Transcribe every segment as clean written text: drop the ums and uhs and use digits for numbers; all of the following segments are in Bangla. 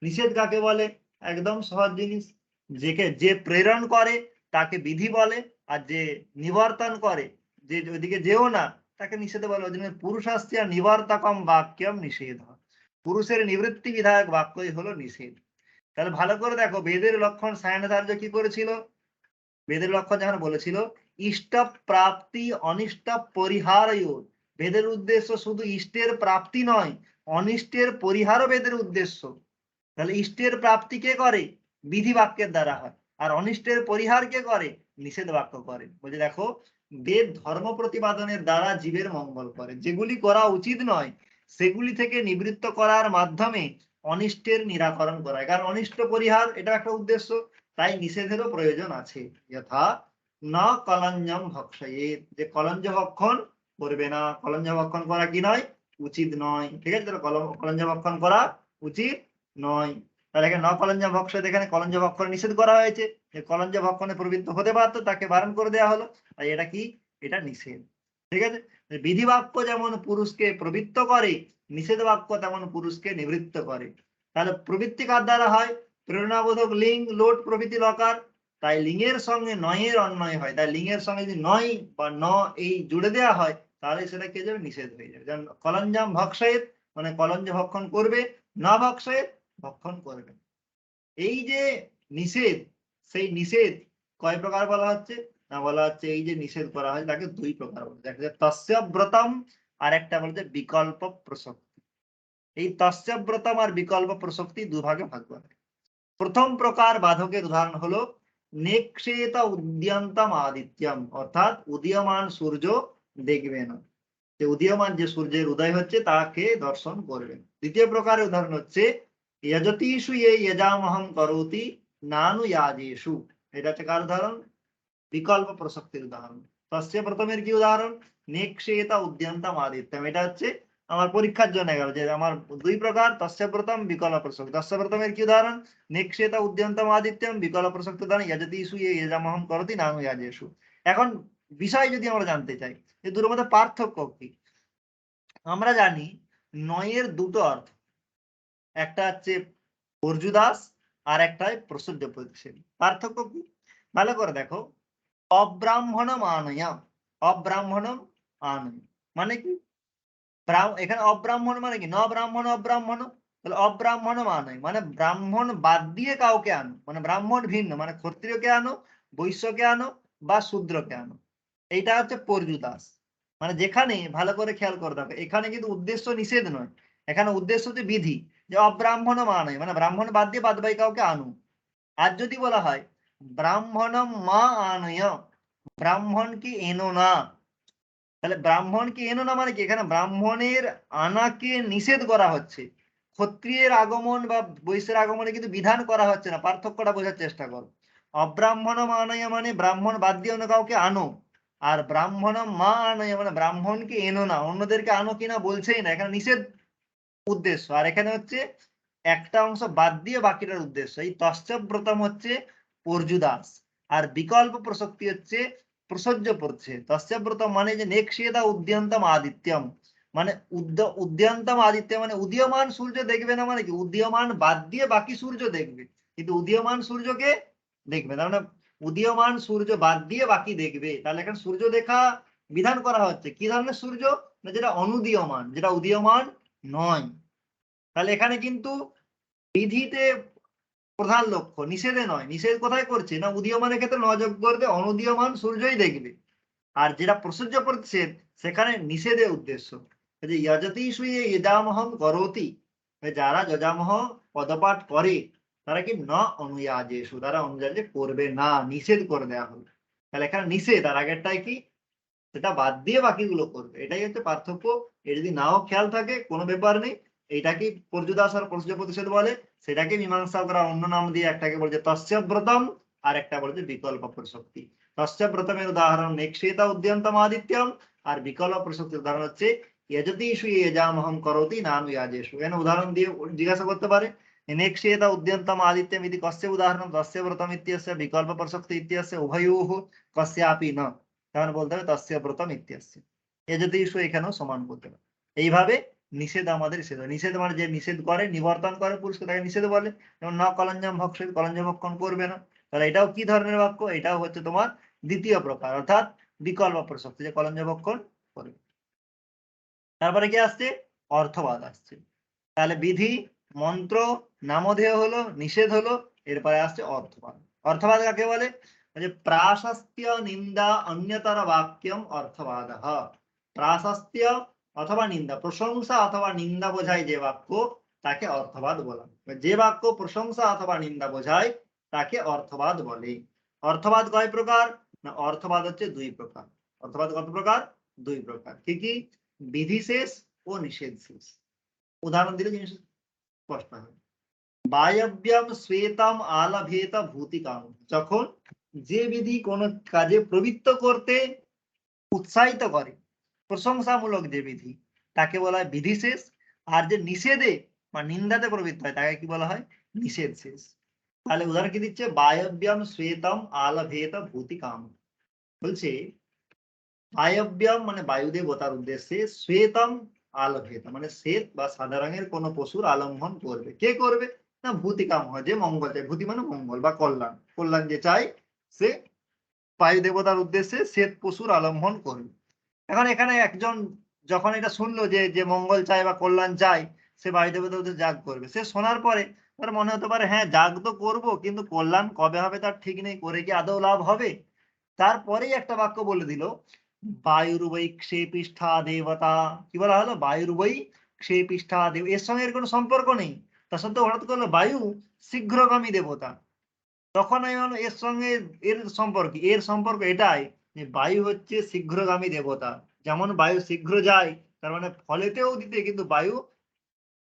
নিষেধ কাকে বলে? একদম সহজ জিনিস, যে প্রেরণ করে তাকে বিধি বলে, আর যে নিবর্তন করে, যে ওইদিকে যেও না, তাকে নিষেধ বলে। ওই জন্য পুরুষাস্ত্য নিবর্তকম বাক্যম নিষেধ, পুরুষের নিবৃত্তি বিধায়ক বাক্যই হলো নিষেধ। তাহলে ভালো করে দেখো, বেদের লক্ষণ সায়নাচার্য কি করেছিল? বেদের লক্ষণ যখন বলেছিল ইষ্ট প্রাপ্তি অনিষ্ট পরিহারয়, বেদের উদ্দেশ্য শুধু ইষ্টের প্রাপ্তি নয়, অনিষ্টের পরিহারও বেদের উদ্দেশ্য। তাহলে ইষ্টের প্রাপ্তি কে করে? বিধি বাক্যের দ্বারা হয়। আর অনিষ্টের পরিহার কে করে? নিষেধ বাক্য করে। বলছে দেখো, বেদ ধর্ম প্রতিপাদনের দ্বারা জীবের মঙ্গল করে, যেগুলি করা উচিত নয় সেগুলি থেকে নিবৃত্ত করার মাধ্যমে অনিষ্টের নিরাকরণ করায়। কারণ অনিষ্ট পরিহার এটা একটা উদ্দেশ্য, তাই নিষেধেরও প্রয়োজন আছে। যথা না কলঞ্জম ভক্ষয়েত, যে কলঞ্জ ভক্ষণ করবে না। কলঞ্জ ভক্ষণ করা কি নয়? উচিত নয়। ঠিক আছে, তাহলে কলঞ্জ ভক্ষণ করা উচিত নয়। তাহলে এখানে ন কলঞ্জ ভক্ষণ, এখানে কলঞ্জ ভক্ষণ নিষেধ করা হয়েছে। যে কলঞ্জ ভক্ষণে প্রবৃত্ত হতে পারতো তাকে বারণ করে দেওয়া হলো, তাই এটা কি? এটা নিষেধ। ঠিক আছে, বিধি বাক্য যেমন পুরুষকে প্রবৃত্ত করে, নিষেধ বাক্য তেমন পুরুষকে নিবৃত্ত করে। তাহলে প্রবৃত্তি কার দ্বারা হয়? প্রেরণাবোধক লিঙ্গ, লোট প্রভৃতি লকার। তাই লিঙ্গের সঙ্গে নয়ের অন্যয় হয়। তাই লিঙ্গের সঙ্গে যদি নয় বা ন এই জুড়ে দেওয়া হয়, তাহলে সেটা কে যাবে? নিষেধ হয়ে যাবে। যেমন কলঞ্জাম ভক্ষয়েত মানে কলঞ্জ ভক্ষণ করবে, না ভক্ষয়েত ভক্ষণ করবে। এই যে নিষেধ, সেই নিষেধ কয় প্রকার বলা হচ্ছে? না, বলা হচ্ছে এই যে নিষেধ করা হয় তাকে দুই প্রকার বলা যায়। একটা তস্য ব্রতম, আর একটা বলছে বিকল্প প্রসক্তি। এই তস্য ব্রতম আর বিকল্প প্রসক্তি দুভাগে ভাগ করা হয়। প্রথম প্রকার বাধকের উদাহরণ হলো নেক্ষেত উদ্যন্তম আদিত্যম, অর্থাৎ উদীয়মান সূর্য দেখবে না, যে উদীয়মান যে সূর্যের উদয় হচ্ছে তাকে দর্শন করবেন। দ্বিতীয় প্রকারের উদাহরণ হচ্ছে যজতীষু ये यजामहं করোতি নানু ইয়াজেষু। এটা হচ্ছে কার উদাহরণ? বিকল্প প্রসক্তির উদাহরণ। তস্য প্রথমের কি উদাহরণ? নেক্ষেত উদ্যন্তম আদিত্যম, এটা হচ্ছে আমার পরীক্ষার জন্য গেল যে আমার দুই প্রকার তস্য প্রথম বিকল্প প্রসক্তি। তস্য প্রথমের কি উদাহরণ? নেক্ষেত উদ্যন্তম আদিত্যম, বিকল্প প্রসক্তি উদাহরণ যজতীষু ये यजामहं করোতি নানু ইয়াজেষু। এখন বিষয় যদি আমরা জানতে চাই যে দুটোর মধ্যে পার্থক্য কি, আমরা জানি নয়ের দুটো অর্থ, একটা হচ্ছে পর্যুদাস আর একটা প্রসূর্য প্রতিষেধী। পার্থক্য কি? ভালো করে দেখো, অব্রাহ্মণম আনয়া, অব্রাহ্মণম আনয় মানে কি? এখানে অব্রাহ্মণ মানে কি? ন ব্রাহ্মণ অব্রাহ্মণ। তাহলে অব্রাহ্মণম আনয় মানে ব্রাহ্মণ বাদ দিয়ে কাউকে আনো, মানে ব্রাহ্মণ ভিন্ন, মানে ক্ষত্রিয়কে আনো, বৈশ্যকে আনো বা শূদ্রকে আনো। এইটা হচ্ছে পর্যুদাস। মানে যেখানে ভালো করে খেয়াল করে দেখো, এখানে কিন্তু উদ্দেশ্য নিষেধ নয়, এখানে উদ্দেশ্য হচ্ছে বিধি, যে অব্রাহ্মণ মানয় মানে ব্রাহ্মণ বাদ দিয়ে বাদ বাকি কাউকে আনো। আর যদি বলা হয় ব্রাহ্মণম মা আনয়, ব্রাহ্মণ কি এনো না, তাহলে ব্রাহ্মণ কি এনো না মানে কি? এখানে ব্রাহ্মণের আনাকে নিষেধ করা হচ্ছে, ক্ষত্রিয়ের আগমন বা বৈশ্যের আগমনে কিন্তু বিধান করা হচ্ছে না। পার্থক্যটা বোঝার চেষ্টা করো। অব্রাহ্মণম আনয় মানে ব্রাহ্মণ বাদ দিয়ে অন্য কাউকে আনো, আর ব্রাহ্মণম মা আনয় মানে ব্রাহ্মণকে এনো না, অন্যদেরকে আনো কিনা বলছেই না, এখানে নিষেধ উদ্দেশ্য। আর এখানে হচ্ছে একটা অংশ বাদ দিয়ে বাকিটার উদ্দেশ্য। এই তস্যব্রতম হচ্ছে পর্যুদাস, আর বিকল্প প্রসক্তি হচ্ছে প্রসজ্য পড়ছে। তস্যব্রতম মানে যে নেক্ষেদা উদ্যন্তম আদিত্যম, মানে উদ্যন্তম আদিত্য মানে উদীয়মান সূর্য দেখবে না, মানে কি? উদীয়মান বাদ দিয়ে বাকি সূর্য দেখবে, কিন্তু উদীয়মান সূর্যকে দেখবে, তার মানে উদীয়মান সূর্য বাদ দিয়ে বাকি দেখবে। তাহলে এখানে সূর্য দেখা বিধান করা হচ্ছে। কি ধরনের সূর্য? না, যেটা অনুদীয়মান, যেটা উদীয়মান নয়। তাহলে এখানে কিন্তু বিধিতে প্রধান লক্ষ্য, নিষেধে নয়। নিষেধ কোথায় করছে? না, উদীয়মানের ক্ষেত্রে নজর করবে, অনুদীয়মান সূর্যই দেখবে। আর যেটা প্রসূর্য প্রতিষেধ, সেখানে নিষেধের উদ্দেশ্য যে যজতীষু ইদামহম করোতি, যারা যজামহ পদপাঠ করে তারা কি ন অনুয়াজেষু, তারা অনুযায়ী করবে না, নিষেধ করে দেওয়া হলো। তাহলে এখানে নিষেধ, আর আগেরটাই কি? সেটা বাদ দিয়ে বাকিগুলো করবে। এটাই হচ্ছে পার্থক্য। এ যদি নাও খেয়াল থাকে কোনো ব্যাপার নেই। এইটাকে পর্যুদাস আর প্রসূর্য প্রতিষেধ বলে, সেটাকে মীমাংসকরা অন্য নাম দিয়ে একটাকে বলছে তস্যব্রতম আর একটা বলছে বিকল্প প্রসক্তি। তস্যব্রতমের উদাহরণ নেক্ষেতা উদ্যন্তম আদিত্যম, আর বিকল্প প্রসক্তির উদাহরণ হচ্ছে যজতীষু যজামহং করোতি নানু ইয়াজেষু। এখানে উদাহরণ দিয়ে জিজ্ঞাসা করতে পারে নেক্ষেতা উদ্যন্তম আদিত্যম ইতি কস্য উদাহরণম তস্যব্রতম ইত্যস্য বিকল্প প্রসক্তি ইত্যস্য উভয়োঃ কস্যাপি ন, তখন বলতে হবে তস্য ব্রতম ইত্যস্য। যজতীষু এখানেও সমান বলতে হবে। এইভাবে নিষেধ আমাদের নিষেধ। নিষেধ মানে যে নিষেধ করে, নিবর্তন করে পুরুষকে, তাকে নিষেধ বলে। যেমন ন কলঞ্জম ভক্ষেত, কলঞ্জম ভক্ষণ করবে না। তাহলে এটাও কি ধরনের বাক্য? এটাও হচ্ছে তোমার দ্বিতীয় প্রকার, অর্থাৎ বিকল্প প্রসক্তি, যে কলঞ্জম ভক্ষণ করবে। তারপরে কি আসছে? অর্থবাদ আসছে। তাহলে বিধি, মন্ত্র, নামধেয় হলো, নিষেধ হলো, এরপরে আসছে অর্থবাদ। অর্থবাদ কাকে বলে? যে প্রাশস্ত্য নিন্দা অন্যতর বাক্যম অর্থবাদ। প্রাশস্ত্য অথবা নিন্দা, প্রশংসা অথবা নিন্দা বোঝায় যে বাক্য, তাকে অর্থবাদ বলা। যে বাক্য প্রশংসা অথবা নিন্দা বোঝায় তাকে অর্থবাদ বলে। অর্থবাদ কয় প্রকার? না, অর্থবাদ হচ্ছে দুই প্রকার। অর্থবাদ কত প্রকার? দুই প্রকার। কি কি? বিধিশেষ ও নিষেধ শেষ। উদাহরণ দিলে জিনিস স্পষ্ট হবে। বায়ব্যম শ্বেতম আলাভেত ভূতিকাম, যখন যে বিধি কোন কাজে প্রবৃত্ত করতে উৎসাহিত করে, প্রশংসামূলক যে বিধি, তাকে বলা হয় বিধিশেষ। আর যে নিষেধে বা নিন্দাতে প্রবৃত্ত হয় তাকে কি বলা হয়? নিষেধ শেষ। তাহলে উদাহরণ কি দিচ্ছে? বায়ব্যম শ্বেতম আলাভেত ভূতিকাম, বলছে বায়ব্যম মানে বায়ু দেবতার উদ্দেশ্যে, শ্বেতম আলভেত মানে শ্বেত বা সাদা রঙের কোন পশুর আলম্বন করবে। কে করবে? না, ভূতিকাম হয়, যে মঙ্গল চায়। ভূতি মানে মঙ্গল বা কল্যাণ, কল্যাণ যে চায় সে বায়ু দেবতার উদ্দেশ্যে শ্বেত পশুর আলম্বন করবে। এখন এখানে একজন যখন এটা শুনলো যে যে মঙ্গল চায় বা কল্যাণ চায়, সে বায়ু দেবতার উদ্দেশ্যে যাগ করবে, সে শোনার পরে তার মনে হতে পারে হ্যাঁ যাগ তো করবো, কিন্তু কল্যাণ কবে হবে তার ঠিক নেই, করে কি আদৌ লাভ হবে? তারপরেই একটা বাক্য বলে দিল, বায়ুর্বৈ ক্ষেপিষ্ঠা দেবতা। কি বলা হলো? বায়ুর্বৈ ক্ষেপিষ্ঠা দেব। এর সঙ্গে এর কোনো সম্পর্ক নেই, তার সত্ত্বেও হঠাৎ করলো বায়ু শীঘ্রগামী দেবতা। তখন আমি বললাম এর সঙ্গে এর সম্পর্ক, এর সম্পর্ক এটাই যে বায়ু হচ্ছে শীঘ্রগামী দেবতা। যেমন বায়ু শীঘ্র যায়, তার মানে ফলেতেও দিতে, কিন্তু বায়ু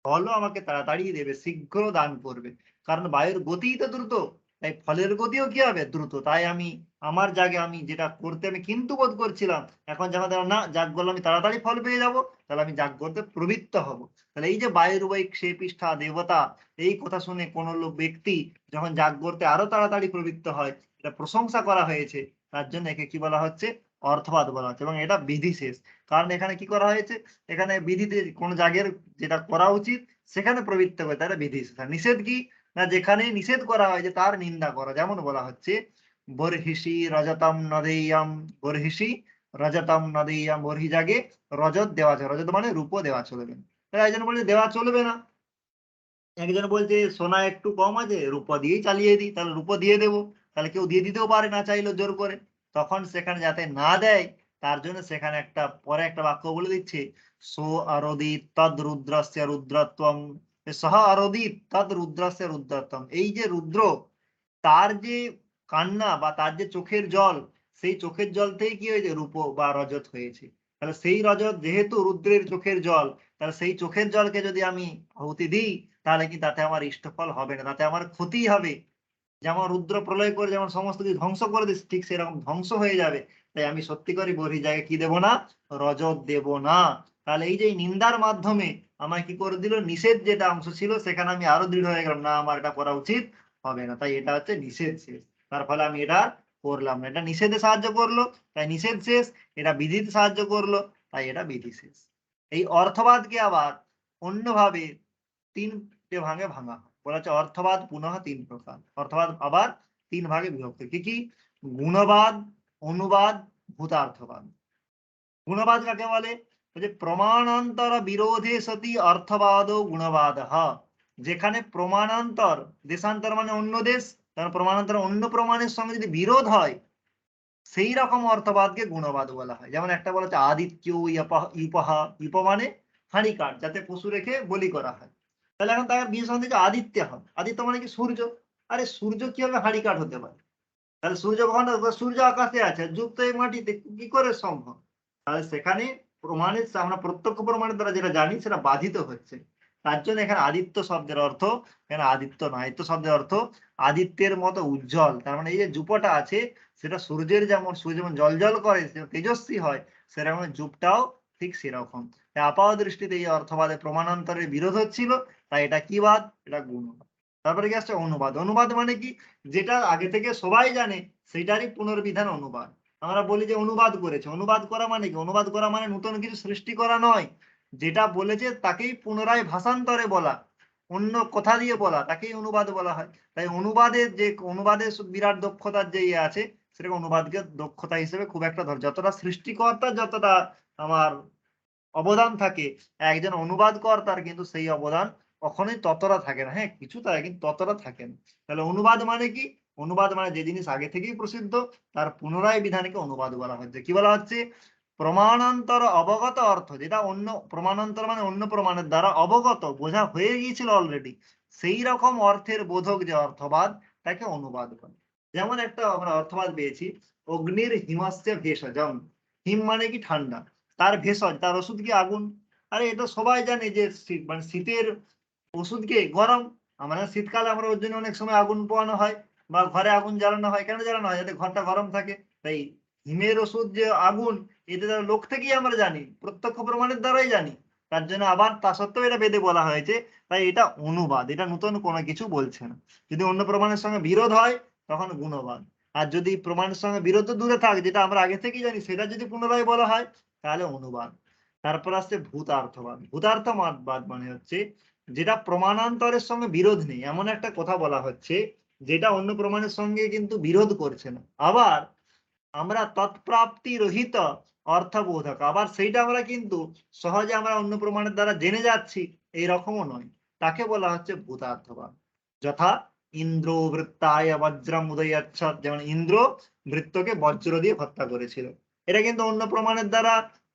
ফলও আমাকে তাড়াতাড়ি দেবে, শীঘ্র দান করবে। কারণ বায়ুর গতিই তো দ্রুত, তাই ফলের গতিও কি হবে? দ্রুত। তাই আমি আমার জায়গায় আমি যেটা করতে আমি কিন্তু বোধ করছিলাম, এখন যখন দেখলাম না যাগ করলে আমি তাড়াতাড়ি ফল পেয়ে যাব, তাহলে আমি যাগ করতে প্রবৃত্ত হব। তাহলে এই যে বায়ুর বৈ ক্ষেপিষ্ঠা দেবতা, এই কথা শুনে কোন লোক ব্যক্তি যখন যাগ করতে আরো তাড়াতাড়ি প্রবৃত্ত হয়, এটা প্রশংসা করা হয়েছে, তার জন্য একে কি বলা হচ্ছে? অর্থবাদ বলা হচ্ছে। এবং এটা বিধিশেষ। কারণ এখানে কি করা হয়েছে? এখানে বিধিতে কোন জাগের যেটা করা উচিত সেখানে প্রবৃত্ত করে, তারা বিধি। নিষেধ কি? না, যেখানে নিষেধ করা হয় যে তার নিন্দা করা। যেমন বলা হচ্ছে বর্হিষি রজতম নদেয়ম, বর্হিষি রজতম নদেয়ম, বর্হি জাগে রজত দেওয়া চলে, রজত মানে রূপ দেওয়া চলবে না। তাহলে একজন বলছে দেওয়া চলবে না, একজন বলছে সোনা একটু কম আছে, রূপা দিয়েই চালিয়ে দিই, তাহলে রূপা দিয়ে দেবো। তাহলে কেউ দিয়ে দিতেও পারে না চাইলেও জোর করে। তখন সেখানে যাতে না দেয়, তার জন্য সেখানে একটা পরে একটা বাক্য বলে দিচ্ছে, সো আরোদিত তদ রুদ্রস্য রুদ্রত্বম, সহ আরোদিত তদ রুদ্রস্য রুদ্রত্বম। এই যে রুদ্র, তার যে কান্না বা তার যে চোখের জল, সেই চোখের জল থেকে কি হয়েছে? রূপ বা রজত হয়েছে। তাহলে সেই রজত যেহেতু রুদ্রের চোখের জল, তাহলে সেই চোখের জলকে যদি আমি আহুতি দিই, তাহলে কি তাতে আমার ইষ্টফল হবে না, তাতে আমার ক্ষতি হবে। যেমন রুদ্র প্রলয় করে যেমন সমস্ত কিছু ধ্বংস করে দিচ্ছে, ঠিক সেরকম ধ্বংস হয়ে যাবে। তাই আমি সত্যি করে বলি জায়গায় কি দেব না? রজত দেব না। তাহলে এই যে নিন্দার মাধ্যমে আমায় কি করে দিল? নিষেধ যেটা অংশ ছিল সেখানে আমি আরো দৃঢ় হয়ে গেলাম, না আমার এটা করা উচিত হবে না। তাই এটা হচ্ছে নিষেধ শেষ। তার ফলে আমি এটা করলাম না, এটা নিষেধে সাহায্য করলো তাই নিষেধ শেষ, এটা বিধিতে সাহায্য করলো তাই এটা বিধি শেষ। এই অর্থবাদকে আবার অন্যভাবে তিনটে ভাগে ভাঙা হয়। বলা হচ্ছে অর্থবাদ পুনঃ তিন প্রকার। অর্থবাদ আবার তিন ভাগে বিভক্ত। কি কি? গুণবাদ, অনুবাদ, ভূতার্থবাদ। গুণবাদ কাকে বলে? যে প্রমাণান্তর বিরোধে সতি অর্থবাদ ও গুণবাদ। যেখানে প্রমাণান্তর, দেশান্তর মানে অন্য দেশ, কারণ প্রমাণান্তর অন্য প্রমাণের সঙ্গে যদি বিরোধ হয়, সেই রকম অর্থবাদকে গুণবাদ বলা হয়। যেমন একটা বলা হচ্ছে আদিত্য ইপহা, ইপ মানে হাঁড়ি কাঠ, যাতে পশু রেখে বলি করা হয়। তাহলে এখন তার বিয়ে সন্দেহ আদিত্য হবে। আদিত্য মানে কি? সূর্য। আরে সূর্য কিভাবে হাঁড়ি কাঠ হতে পারে? তাহলে সূর্য কখন? সূর্য আকাশে আছে, যুক্ত এই মাটিতে, কি করে সম্ভব? তাহলে সেখানে প্রমাণের, আমরা প্রত্যক্ষ প্রমাণের দ্বারা যেটা জানি সেটা বাধিত হচ্ছে। তার জন্য এখানে আদিত্য শব্দের অর্থ, এখানে আদিত্য নয়, আদিত্য শব্দের অর্থ আদিত্যের মতো উজ্জ্বল। তার মানে এই যে যুপটা আছে, সেটা সূর্যের যেমন, সূর্য যেমন জল জল করে, তেজস্বী হয়, সেরকম যুপটাও ঠিক সেরকম। আপাত দৃষ্টিতে এই অর্থবাদে প্রমাণান্তরের বিরোধ হচ্ছিল, তাই এটা কি বাদ? এটা গুণবাদ। তারপরে কি আসছে? অনুবাদ। অনুবাদ মানে কি? যেটা আগে থেকে সবাই জানে সেটারই পুনর্বিধান অনুবাদ। আমরা বলি যে অনুবাদ করেছে। অনুবাদ করা মানে কি? অনুবাদ করা মানে নতুন কিছু সৃষ্টি করা নয়, যেটা বলেছে তাকেই পুনরায় ভাষান্তরে বলা, অন্য কথা দিয়ে বলা, তাকেই অনুবাদ বলা হয়। তাই অনুবাদের বিরাট দক্ষতার যে ইয়ে আছে, সেটাকে অনুবাদকে দক্ষতা হিসেবে খুব একটা ধর, যতটা সৃষ্টিকর্তার যতটা আমার অবদান থাকে একজন অনুবাদকর্তার, কিন্তু সেই অবদান কখনোই ততটা থাকে না। হ্যাঁ, কিছু থাকে কিন্তু ততটা থাকে না। তাহলে অনুবাদ মানে কি? অনুবাদ মানে যে জিনিস আগে থেকেই প্রসিদ্ধ তার পুনরায় বিধানকে অনুবাদ বলা হচ্ছে। কি বলা হচ্ছে? প্রমাণান্তর অবগত অর্থ, যেটা অন্য প্রমাণান্তর মানে অন্য প্রমাণের দ্বারা অবগত, বোঝা হয়ে গিয়েছিল অলরেডি, সেই রকম অর্থের বোধক যে অর্থবাদ, তাকে অনুবাদ বলে। যেমন একটা আমরা অর্থবাদ পেয়েছি, অগ্নির হিমস্যে ভেষজম। হিম মানে কি? ঠান্ডা। তার ভেষজ, তার ওষুধ কি? আগুন। আরে এটা সবাই জানে যে মানে শীতের ওষুধ কি? গরম। আমরা শীতকালে আমরা ওর জন্য অনেক সময় আগুন পোয়ানো হয় বা ঘরে আগুন জ্বালানো হয়। কেন জ্বালানো হয়? যাতে ঘরটা গরম থাকে। তাই হিমের ওষুধ যে আগুন, এটা তার লোক থেকেই আমরা জানি, প্রত্যক্ষ প্রমাণের দ্বারাই জানি। তার জন্য আবার তা সত্ত্বেও এটা বেদে বলা হয়েছে। তাই এটা অনুবাদ, এটা নতুন কোনো কিছু বলছে না। যদি অন্য প্রমাণের সঙ্গে বিরোধ হয় তখন গুণবাদ। আর যদি প্রমাণের সঙ্গে বিরোধ দূরে থাক, যেটা আমরা আগে থেকেই জানি, সেটা যদি পুনরায় বলা হয় তাহলে অনুবাদ। তারপর আসছে ভূতার্থবাদ। ভূতার্থবাদ মানে হচ্ছে যেটা প্রমাণান্তরের সঙ্গে বিরোধ নেই, এমন একটা কথা বলা হচ্ছে যেটা অন্য প্রমাণের সঙ্গে কিন্তু বিরোধ করছে না। আবার আমরা তৎপ্রাপ্তি রহিত অর্থবোধক, আবার সেইটা আমরা কিন্তু সহজে আমরা অন্য প্রমাণের দ্বারা জেনে যাচ্ছি, এই রকমও নয়। তাকে বলা হচ্ছে ভূতার্থবাদ। যথা ইন্দ্র বৃত্তায় বজ্রম উদয়াচ্ছদ, যেমন ইন্দ্র বৃত্তকে বজ্র দিয়ে হত্যা করেছিল। এটা কিন্তু অন্য প্রমাণের দ্বারা,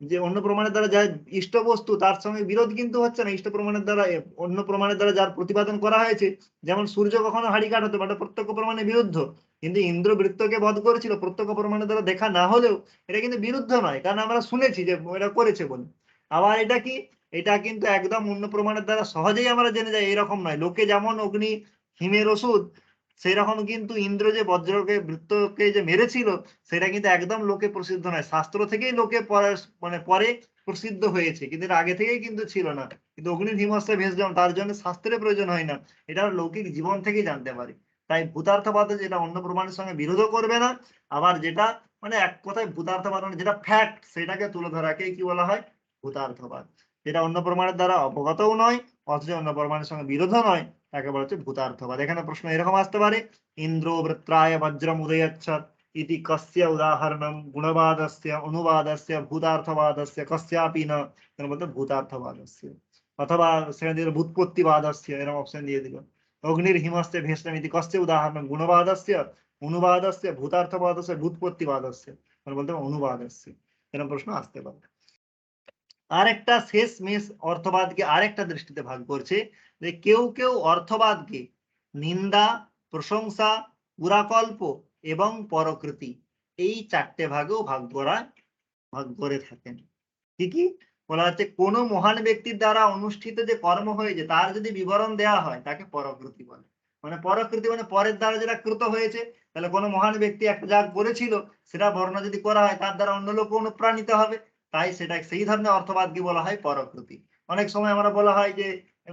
যে অন্য প্রমাণের দ্বারা যা ইষ্ট বস্তু তার সঙ্গে বিরোধ কিন্তু হচ্ছে না। ইষ্ট প্রমাণের দ্বারা অন্য প্রমাণের দ্বারা যার প্রতিপাদন করা হয়েছে, যেমন সূর্য কখনো হাড়ি কাঠ হতে পারে, প্রত্যক্ষ প্রমাণের বিরুদ্ধ। কিন্তু ইন্দ্র বৃত্তকে বধ করেছিল, প্রত্যক্ষ প্রমাণের দ্বারা দেখা না হলেও এটা কিন্তু বিরুদ্ধ নয়, কারণ আমরা শুনেছি যে এটা করেছে বলে। আবার এটা কি? এটা কিন্তু একদম অন্য প্রমাণের দ্বারা সহজেই আমরা জেনে যাই, এরকম নয়। লোকে যেমন অগ্নি হিমের ওষুধ, সেই রকম কিন্তু ইন্দ্র যে বজ্রকে বৃত্তকে যে মেরেছিল, সেটা কিন্তু একদম লোকে প্রসিদ্ধ নয়, শাস্ত্র থেকেই লোকে মানে পরে প্রসিদ্ধ হয়েছে, কিন্তু এটা আগে থেকেই কিন্তু ছিল না। কিন্তু অগ্নির হিমস্যে ভেষজম, তার জন্য শাস্ত্রের প্রয়োজন হয় না, এটা লৌকিক জীবন থেকেই জানতে পারি। তাই ভূতার্থবাদে যেটা অন্য প্রমাণের সঙ্গে বিরোধও করবে না, আবার যেটা মানে এক কথায় ভূতার্থবাদ মানে যেটা ফ্যাক্ট, সেটাকে তুলে ধরাকে কি বলা হয়? ভূতার্থবাদ। যেটা অন্য প্রমাণের দ্বারা অবগতও নয়, অথচ অন্য প্রমাণের সঙ্গে বিরোধও নয়, তাকে বলা হচ্ছে ভূতার্থবাদ। এখানে প্রশ্ন এরকম আসতে পারে, ইন্দ্র বৃত্রায় বজ্রম উদয়চ্ছদ ইতি কস্য উদাহরণম গুণবাদস্য অনুবাদস্য ভূতার্থবাদস্য কস্যাপি না, বলতে ভূতার্থবাদস্য। অথবা সেখানে দিল ভূৎপত্তিবাদস্য, এরকম অপশন দিয়ে দিল। অগ্নির হিমস্তে ভেষজম ইতি কস্য উদাহরণম গুণবাদস্য অনুবাদস্য ভূতার্থবাদস্য ভূৎপত্তিবাদস্য, বলতে অনুবাদস্য। এরকম প্রশ্ন আসতে পারে। আরেকটা শেষ মেষ অর্থবাদকে আরেকটা দৃষ্টিতে ভাগ করছে, যে কেউ কেউ অর্থবাদকে নিন্দা, প্রশংসা, পুরাকল্প এবং পরকৃতি, এই চারটে ভাগেও ভাগ করে থাকেন। কি কি বলা হচ্ছে? কোনো মহান ব্যক্তির দ্বারা অনুষ্ঠিত যে কর্ম হয়েছে তার যদি বিবরণ দেওয়া হয় তাকে পরকৃতি বলে। মানে পরকৃতি মানে পরের দ্বারা যেটা কৃত হয়েছে। তাহলে কোনো মহান ব্যক্তি একটা যা করেছিল সেটা বর্ণনা যদি করা হয়, তার দ্বারা অন্য লোক অনুপ্রাণিত হবে। তাই সেটা সেই ধরনের অর্থবাদকে বলা হয় পরকৃতি। অনেক সময় আমরা বলা হয় যে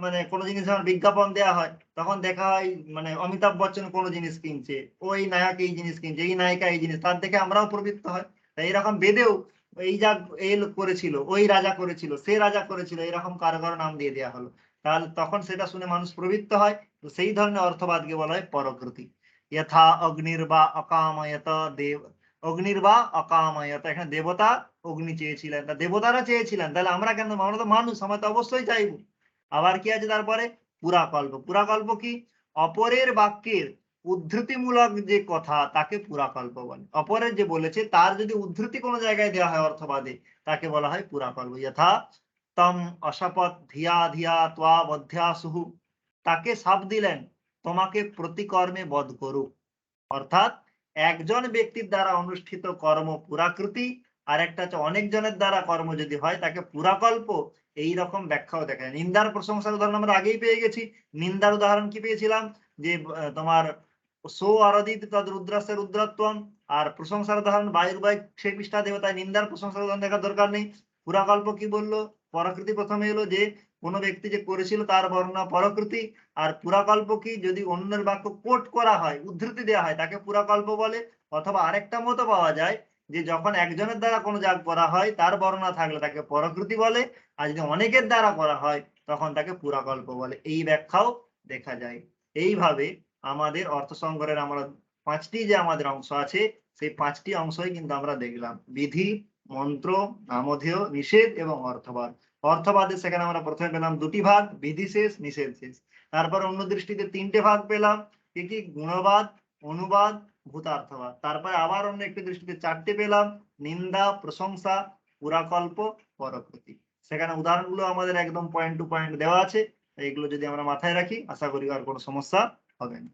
মানে কোনো জিনিস যখন বিজ্ঞাপন দেওয়া হয়, তখন দেখা হয় মানে অমিতাভ বচ্চন কোনো জিনিস কিনছে, ওই নায়ক এই জিনিস কিনছে, এই নায়িকা এই জিনিস, তার দেখে আমরাও প্রবৃত্ত হয়। তাই এরকম বেদেও এই যা এই করেছিল, ওই রাজা করেছিল, সে রাজা করেছিল, এরকম কারো কারো নাম দিয়ে দেওয়া হলো, তাহলে তখন সেটা শুনে মানুষ প্রবৃত্ত হয়। তো সেই ধরনের অর্থবাদকে বলা হয় পরকৃতি। যথা অগ্নির বা অকাময়ত দেব, অগ্নির বা অকাময়ত, এখানে দেবতা অগ্নি চেয়েছিলেন, তা দেবতারা চেয়েছিলেন, তাহলে আমরা কেন? আমরা তো মানুষ, আমরা তো অবশ্যই চাইবো। আবার কি আছে তারপরে? পুরাকল্প। পুরাকল্প কি? অপরের বাক্যের উদ্ধৃতিমূলক যে কথা তাকে পুরাকল্প বলে। অপরের যে বলেছে তার যদি উদ্ধৃতি কোনো জায়গায় দেওয়া হয় অর্থবাদে, তাকে বলা হয় পুরাকল্প। যথা তম অশপথ ধিয়া ধিয়া ত্বা বধ্যাসুহু, তাকে শাপ দিলেন তোমাকে প্রতিকর্মে বধ করুক। অর্থাৎ একজন ব্যক্তির দ্বারা অনুষ্ঠিত কর্ম পুরাকৃতি, আর একটা হচ্ছে অনেকজনের দ্বারা কর্ম যদি হয় তাকে পুরাকল্প। এই রকম ব্যাখ্যাও দেখা যায়। নিন্দার প্রশংসার উদাহরণ আমরা আগেই পেয়ে গেছি। নিন্দার উদাহরণ কি পেয়েছিলাম? যে তোমার সো আরাধিত তদ রুদ্রাস্য রুদ্রত্বম। আর প্রশংসার উদাহরণ বায়ুর্বাই সে পৃষ্ঠা দেবতায়, নিন্দার প্রশংসার উদাহরণ দেখার দরকার নেই। পুরাকল্প কি বললো? পরাকৃতি প্রথমে এলো, যে কোনো ব্যক্তি যে করেছিল তার বর্ণনা পরকৃতি। আর পুরাকল্প কি? যদি অন্যের বাক্য কোট করা হয়, উদ্ধৃতি দেওয়া হয়, তাকে পুরাকল্প বলে। অথবা আরেকটা মতো পাওয়া যায় যে যখন একজনের দ্বারা কোনো যাগ করা হয় তার বর্ণনা থাকলে তাকে পরকৃতি বলে, আর যদি অনেকের দ্বারা করা হয় তখন তাকে পুরাকল্প বলে। এই ব্যাখ্যাও দেখা যায়। এইভাবে আমাদের অর্থ সংগ্রহের আমরা 5টি যে আমাদের অংশ আছে সেই 5টি অংশই কিন্তু আমরা দেখলাম, বিধি, মন্ত্র, নামধেয়, নিষেধ এবং অর্থবাদ। অর্থবাদে সেখানে আমরা প্রথমে পেলাম 2টি ভাগ, বিধি শেষ, নিষেধ শেষ। তারপর অন্য দৃষ্টিতে 3টে ভাগ পেলাম, কি কি? গুণবাদ, অনুবাদ, ভূতার্থবাদ। তারপরে আবার অন্য একটি দৃষ্টিতে 4টে পেলাম, নিন্দা, প্রশংসা, পুরাকল্প, পরকৃতি। সেখানে উদাহরণগুলো আমাদের একদম পয়েন্ট টু পয়েন্ট দেওয়া আছে। এইগুলো যদি আমরা মাথায় রাখি আশা করি আর কোনো সমস্যা হবে না।